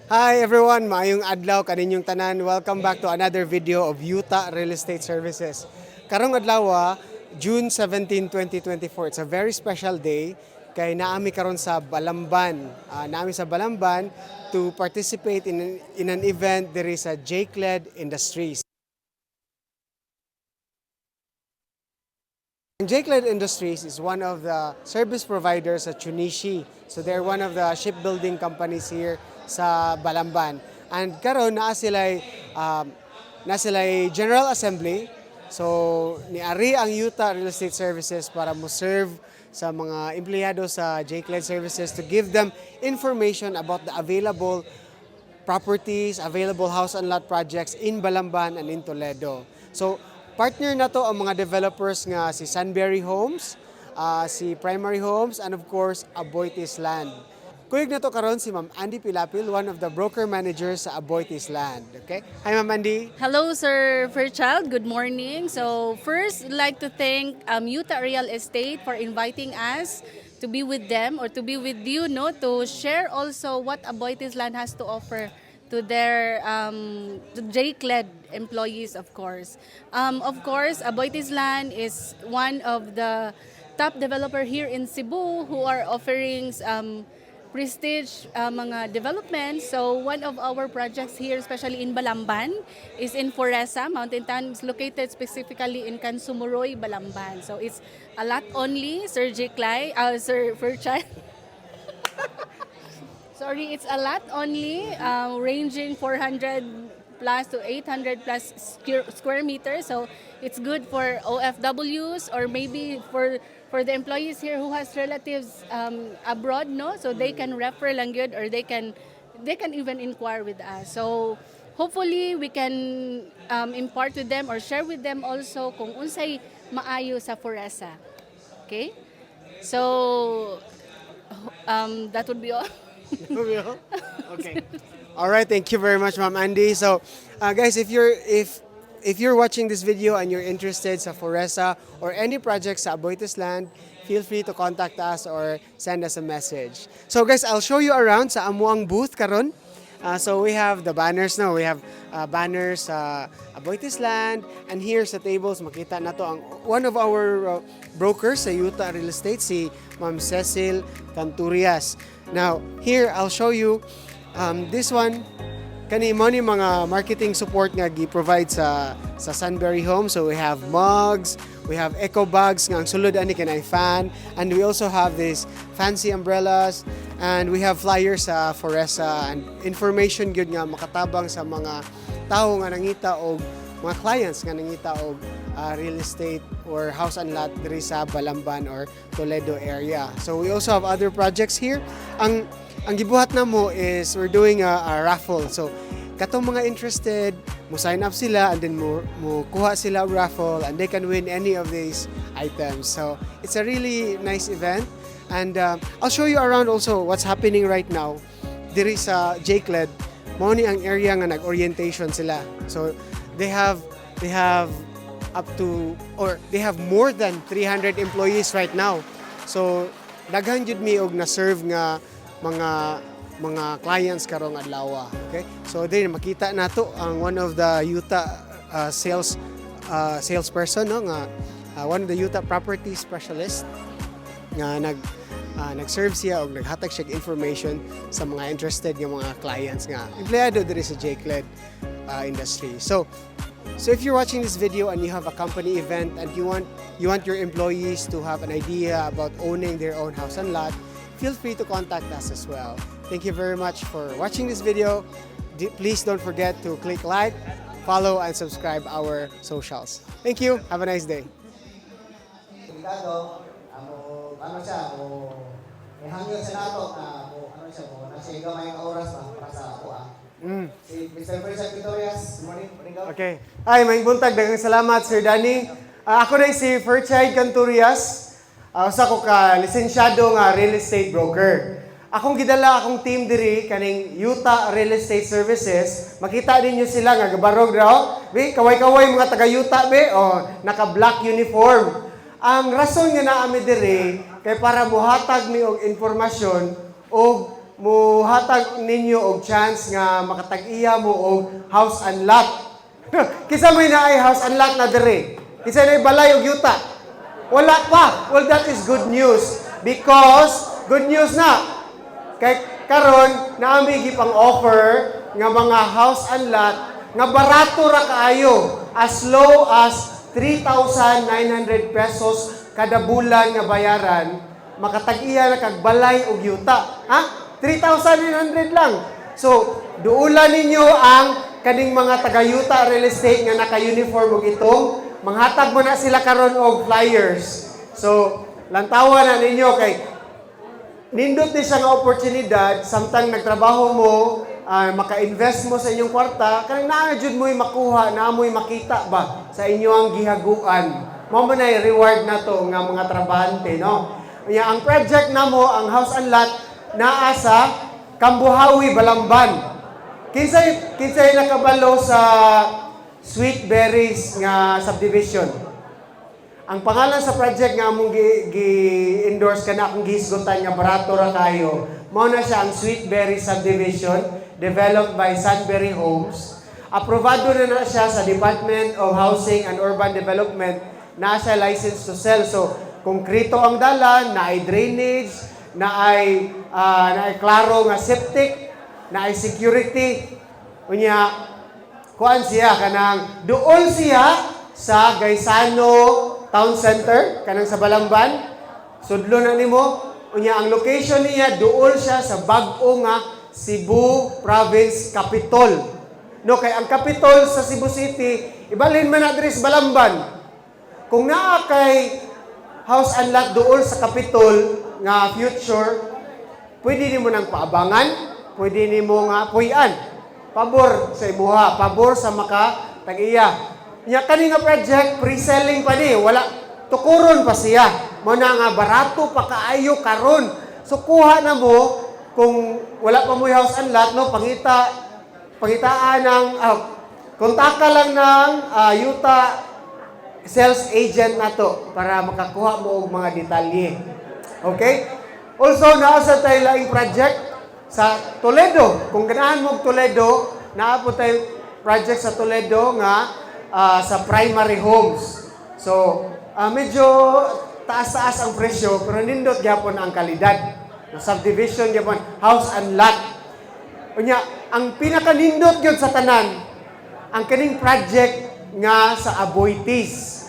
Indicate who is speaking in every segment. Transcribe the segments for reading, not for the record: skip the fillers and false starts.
Speaker 1: Hi everyone, maayong adlaw kaninyong tanan. Welcome back to another video of Yuta Real Estate Services. Karong adlaw, June 17, 2024. It's a very special day kay naami karon sa Balamban. Naami sa Balamban to participate in an event diri sa J-Cled Industries. J-Cled Industries is one of the service providers at Chunishi. So they're one of the shipbuilding companies here sa Balamban. And karon na sila'y General Assembly. So niari ang Yuta Real Estate Services para mo serve sa mga empleyado sa J-Cled Services to give them information about the available properties, available house and lot projects in Balamban and in Toledo. So partner na to ang mga developers nga si Sunbury Homes, si Primary Homes, and of course, Aboitiz Land. Kuyog na to karon si Ma'am Andy Pilapil, one of the broker managers sa Aboitiz Land. Okay? Hi Ma'am Andy.
Speaker 2: Hello, Sir Fairchild. Good morning. So first, I'd like to thank Yuta Real Estate for inviting us to be with them or to be with you, no, to share also what Aboitiz Land has to offer to their to J-Cled employees, of course. Of course, Aboitiz Land is one of the top developer here in Cebu who are offering prestige mga developments. So one of our projects here, especially in Balamban, is in Foresa, Mountain Town. It's located specifically in Kansumuroy, Balamban. So it's a lot only, Sir Sir Fairchild. Sorry, it's a lot only, ranging 400 plus to 800 plus square meters. So it's good for OFWs or maybe for the employees here who has relatives abroad, no? So they can refer lang good or they can even inquire with us. So hopefully we can impart to them or share with them also kung unsay maayo sa Foresa. Okay? So that would be all.
Speaker 1: Okay. All right, thank you very much, Ma'am Andy. So, guys, if you're watching this video and you're interested sa Foresa or any project sa Aboitiz Land, feel free to contact us or send us a message. So, guys, I'll show you around sa amuang booth karon. So we have the banners now. We have banners sa Aboitiz Land, and here sa tables makita na to ang one of our brokers sa Yuta Real Estate, si Ma'am Cecil Canturias. Now, here I'll show you this one. Kani mo ni mga marketing support nga gi-provide sa Sunbury Home. So we have mugs, we have eco bags nga ang sulod ani kanay fan, and we also have these fancy umbrellas, and we have flyers sa Foresa and information gyud nga makatabang sa mga tawo nga nangita og mga clients nga nangita og real estate or house and lot diri sa Balamban or Toledo area. So we also have other projects here. Ang gibuhat na mo is we're doing a raffle. So katong mga interested, mo sign up sila and then mo kuha sila raffle and they can win any of these items. So it's a really nice event, and I'll show you around also what's happening right now diri sa J-Cled. Mao ni ang area nga nag-orientation sila. So they have up to, or they have more than 300 employees right now. So daghan jud mi og na-serve nga mga clients karong adlaw. Okay? So din makita nato ang one of the Yuta salesperson, no, nga one of the Yuta property specialist nga nag-serve siya og naghatag siya information sa mga interested nga mga clients nga empleyado diri sa J-Cled industry. So if you're watching this video and you have a company event and you want your employees to have an idea about owning their own house and lot, feel free to contact us as well. Thank you very much for watching this video. Please don't forget to click like, follow, and subscribe our socials. Thank you. Have a nice day.
Speaker 3: Ano siya, may hangyo sa nato na ano siya, nasa gamay ka oras ba para sa ako. Si Mr. Fairchild Victorias, good morning.
Speaker 1: Okay. Hi, maing buntag. Daghang salamat, Sir Danny. Ako na si Fairchild Canturias. Usa ko ka lisensyado nga real estate broker. Akong gidala akong team diri kaning Yuta Real Estate Services. Makita ninyo sila nga gabarog raw. Be, kaway-kaway mga taga Yuta be, naka-black uniform. Ang rason nga naami diri kay para muhatag mi og informasyon og muhatag ninyo og chance nga makatag-iya mo og house and lot. Kisa may naay house and lot na dire. Kisa na balay og yuta. Wala pa. Well, that is good news. Because, good news na. Kay karon naami gipang offer nga mga house and lot nga barato ra kaayo, as low as 3,900 pesos kada bulan nga bayaran, makatag-iya na kag balay og yuta. Ha? 3,900 lang. So, duulan ninyo ang kaning mga taga-yuta real estate nga naka-uniform og itong manghatag mo na sila karon og flyers. So, lantawan na ninyo kay nindot din siya nga oportunidad samtang nagtrabaho mo, maka-invest mo sa inyong kwarta, kanang naa jud mo'y makuha, naa mo'y makita ba sa inyong gihaguan. Mao man ay reward na to nga mga trabahante, no? Kaya ang project namo, ang house and lot naa sa Kambuhawi, Balamban. Kinsay nakabalo sa Sweet Berries nga subdivision. Ang pangalan sa project nga among gi-endorse kana akong gihisgotan nga barato ra kayo. Mao na siya ang Sweet Berries subdivision developed by Sunbury Homes. Aprobado na siya sa Department of Housing and Urban Development, na siya license to sell. So, konkreto ang dalan, na ay drainage, na ay klaro nga septic, na ay security. Unya, kuan siya kanang duol siya sa Gaisano Town Center kanang sa Balamban. Sudlo na nimo. Unya ang location niya duol siya sa bag-o nga Cebu Province Capitol. No, kay ang capital sa Cebu City ibalhin man na diri sa Balamban. Kung naa kay house and lot duol sa Capitol nga future, pwede nimo nang paabangan, pwede nimo nga puy-an. Pabor sa imuha, pabor sa maka-tag-iya. Nya kani nga project pre-selling pa ni, wala tukuron pa siya. Mo na nga barato pa kaayo karon. So kuha na mo kung wala pa mo house and lot, no, pangitaan ng kontaka lang ng yuta sales agent na to para makakuha mo og mga detalye. Okay? Also, naasa tayo laing project sa Toledo. Kung ganahan mo Toledo, naapo tayo project sa Toledo nga sa primary homes. So, medyo taas-taas ang presyo, pero nindot gyapon ang kalidad. Subdivision gyapon, house and lot. Unya, ang pinaka-nindot gyud sa tanan, ang kining project nga sa Aboitiz.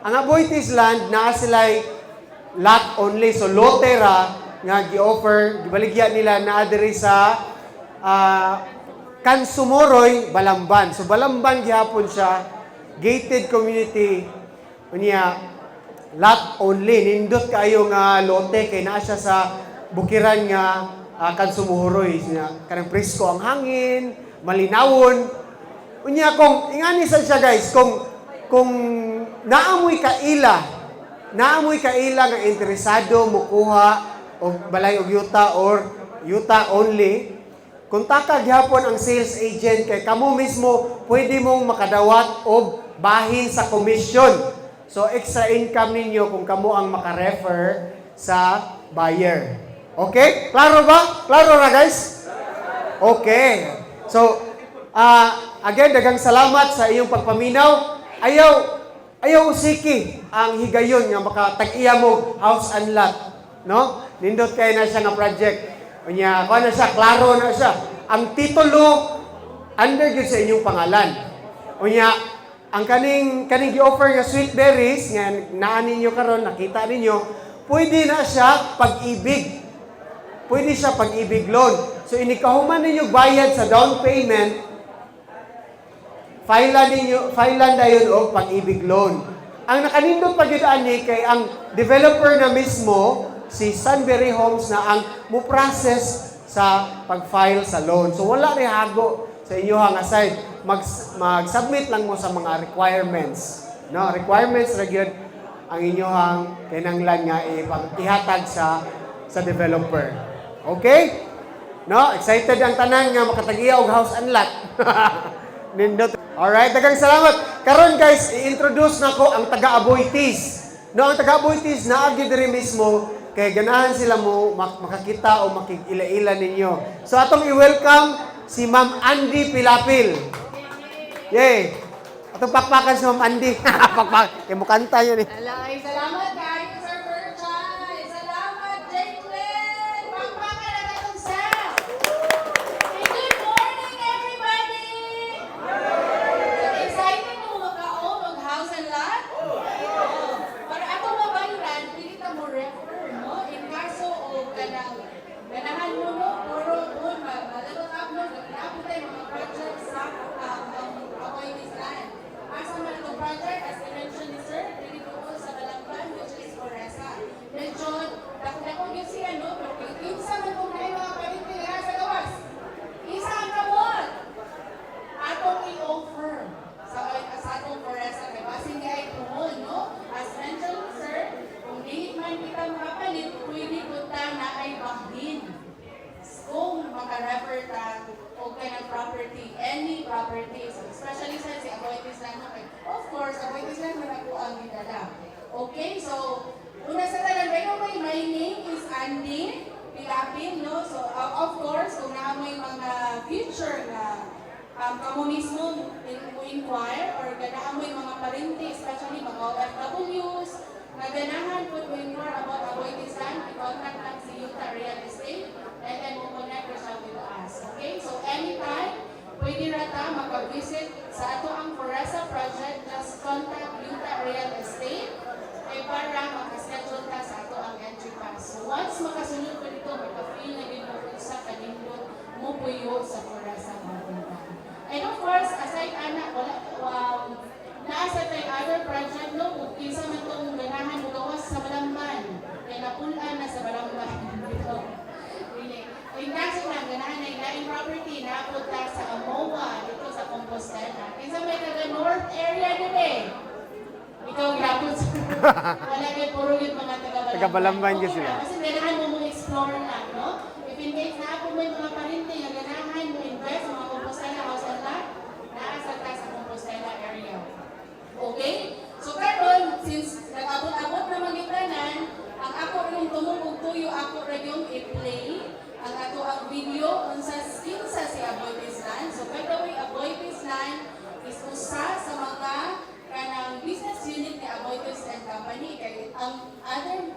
Speaker 1: Ang Aboitiz land, naa sila'y lot only. So, lotera nga gi-offer, gibaligyan nila na diri sa Kansumoroy, Balamban. So, Balamban gihapon siya, gated community, unya, lot only. Nindot kayo nga lote, kay naa siya sa bukiran nga Kansumoroy. Kanang presko ang hangin, malinawon. Unya, kung, ingani sa siya guys, kung naamoy kaila nga interesado mukuha o balay og yuta or yuta only, kontaka gyapon ang sales agent kay kamo mismo pwede mong makadawat og bahin sa commission. So extra income ninyo kung kamo ang makarefer sa buyer. Okay? Klaro ba? Klaro na guys? Okay. So again, daghang salamat sa iyong pagpaminaw. Ayaw usiki ang higayon nga makatag-iya mo house and lot, no? Nindot kay na siya nga project. Unya, kuha na siya, klaro na siya. Ang titulo under gyud sa inyong pangalan. Unya, ang kaning gi-offer nga Sweet Berries nga naa ninyo karon, nakita ninyo, pwede na siya pag-ibig. Pwede siya pag-ibig loan. So inikahuman ninyo bayad sa down payment, Filean dayon og pag-ibig loan. Ang nakanindot pa gyud ani kay ang developer na mismo si Sunbury Homes na ang mo-process sa pag-file sa loan. So wala ri hago sa inyo nga side. Mag-submit lang mo sa mga requirements. No, requirements ra gyud ang inyohang kinahanglan nga ihatag sa developer. Okay? No, excited ang tanan nga makatag-iya og house and lot. Nindot. Alright, daghang salamat. Karon guys, i-introduce nako ang taga-Aboitiz. No, ang taga-Aboitiz naagi diri mismo kay ganahan sila mo makakita o makikila-ila ninyo. So atong i-welcome si Ma'am Andy Pilapil. Yay! Atong pakpakan si Ma'am Andy. Pakpak, kay mo kanta yun eh.
Speaker 2: Hello, ay salamat guys, Sir Berchay. Salamat, Jacqueline. Pagpakan na itong Sam. And good morning, everybody. So excited mo makaon og house and lot? Para ato mabayran, pili ta mo refer, no? In kaso o ganahan mo, no? Puro doon, malagot up, no? Nagnaapit tayo mga projects sa Apoy Island. Asa man itong project, as I mentioned ni Sir, really doon sa Balangban, which is Foresa. Medyo, dako-dako yun siya, no? Pero isa man kung na mga palintilira sa gawas. Isa ang kamot. Atong i-offer sa atong Foresa. Kaya basin niya ay tuhol, no? As mentioned ni Sir, kung dihit man kita makapalit, pwede punta na ay bahin. Kung maka-refer ta o ka ng property, any property. So, especially sa si Aboitis lang na of course, Aboitis lang na ako ang gitala. Okay, so, una sa talan, by the way, my name is Andy Pilapil, no? So, of course, kung naamoy mga future na kamo mismo inquire or ganaamoy mga parente, especially mga OFWs, na ganahan po to inquire about Aboitis land, i-contact lang si Yuta Real Estate, and then we'll connect yourself with us. Okay? So, anytime, pwede rata makag-visit sa ato ang Foresa project, just contact Yuta Real Estate para makaschedule ka sa ato ang entry pass. So, once makasunod ko dito, maka-feel na din mo sa kanindot mo puyo sa Foresa mapunta. And of course, aside anak, naasa tayo other project, no? Kung kinsa man itong ganahan mo gawas sa Balamban, kaya napulaan na sa Balamban. Dito. Yung kaso lang, ganahan na yung laing property na punta sa Amoa, dito sa Compostela. Kinsa may taga-north area din eh. Ikaw yapon sa... Wala kayo, puro yung mga taga-Balamban.
Speaker 1: Taga-Balamban ka sila.
Speaker 2: Kasi ganahan mo mong explore lang, no? If in case na ako may mga parinte na ganahan mo invest sa mga Compostela house and lot, naasa ka sa Compostela area. Okay? So karon, since nag-abot-abot na magitanan, ang ako rin tumubog tuyo, ako rin yung i-play ang ato ang video unsa kinsa si Aboitis Land. So by the way, Aboitis Land is usa sa mga kanang business unit ni Aboitis and Company. Kay ang other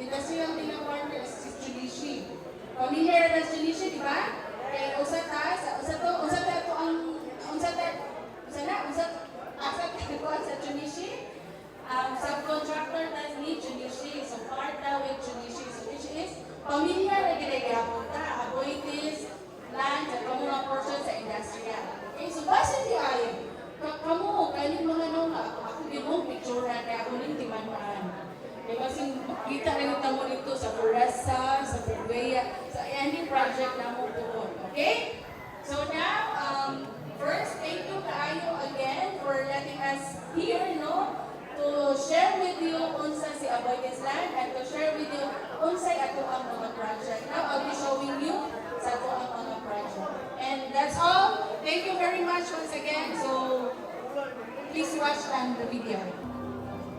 Speaker 2: industrial partner is Julishi. Familiar na Julishi, di ba? Kay usa ta sa Julishi. Subcontractor tas ni Julishi. So partner with Julishi. So which is familiar na ginagapon ta, Aboitis Land at mga portion sa industrial. Okay, so basta di ayon. Kamu, kanin mga nung ako di mo picture na kaya ako rin timanuan. Kaya kasi kita rin mo nito sa Foresa, sa Perguea, sa any project na mo po. Okay? So now, first, thank you kaayo again for letting us here, no? To share with you unsa si Aboitis Land and to share with you unsay ato ang mga project. Now, I'll be showing you sa ato ang mga project. And that's all. Thank you very much once again. So, please watch the video.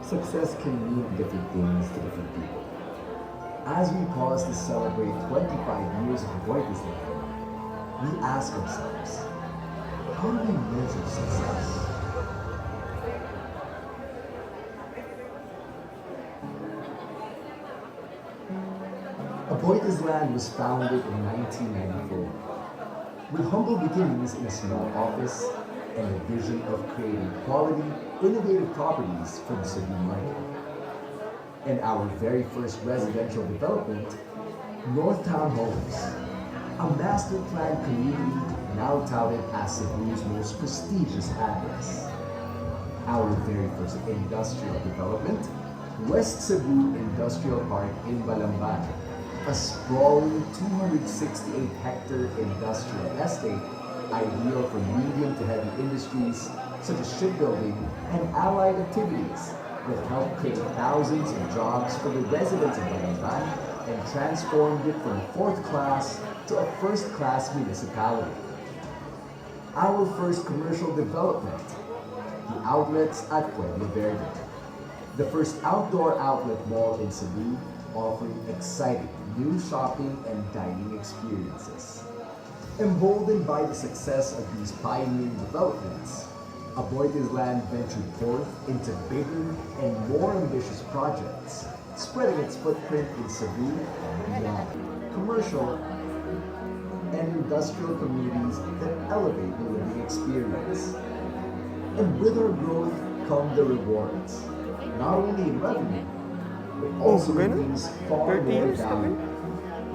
Speaker 4: Success can mean different things to different people. As we pause to celebrate 25 years of Aboitis Land, we ask ourselves, how do we measure success? Aboitis Land was founded in 1994. With humble beginnings in a small office and a vision of creating quality, innovative properties for the Cebu market. And our very first residential development, Northtown Homes, a master planned community now touted as Cebu's most prestigious address. Our very first industrial development, West Cebu Industrial Park in Balamban, a sprawling 268-hectare industrial estate ideal for medium to heavy industries such as shipbuilding and allied activities that helped create thousands of jobs for the residents of Balamban and transformed it from a fourth class to a first class municipality. Our first commercial development, the outlets at Pueblo Verde, the first outdoor outlet mall in Cebu offering exciting new shopping and dining experiences. Emboldened by the success of these pioneering developments, Aboitiz ventured forth into bigger and more ambitious projects, spreading its footprint in Cebu and beyond. Commercial and industrial communities that elevate the living experience. And with our growth come the rewards, not only in revenue, but also in
Speaker 1: ganun?
Speaker 4: things far
Speaker 1: 30
Speaker 4: more
Speaker 1: years,
Speaker 4: valuable,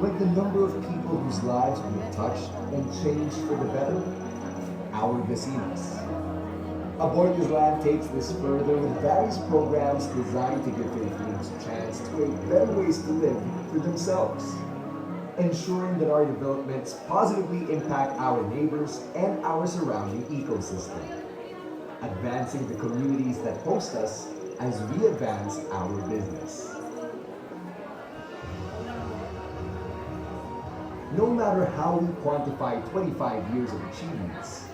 Speaker 4: like the number of people whose lives we have touched and changed for the better, our vecinos. Aboitiz takes this further with various programs designed to give Filipinos a chance to create better ways to live for themselves, ensuring that our developments positively impact our neighbors and our surrounding ecosystem, advancing the communities that host us as we advance our business. No matter how we quantify 25 years of achievements,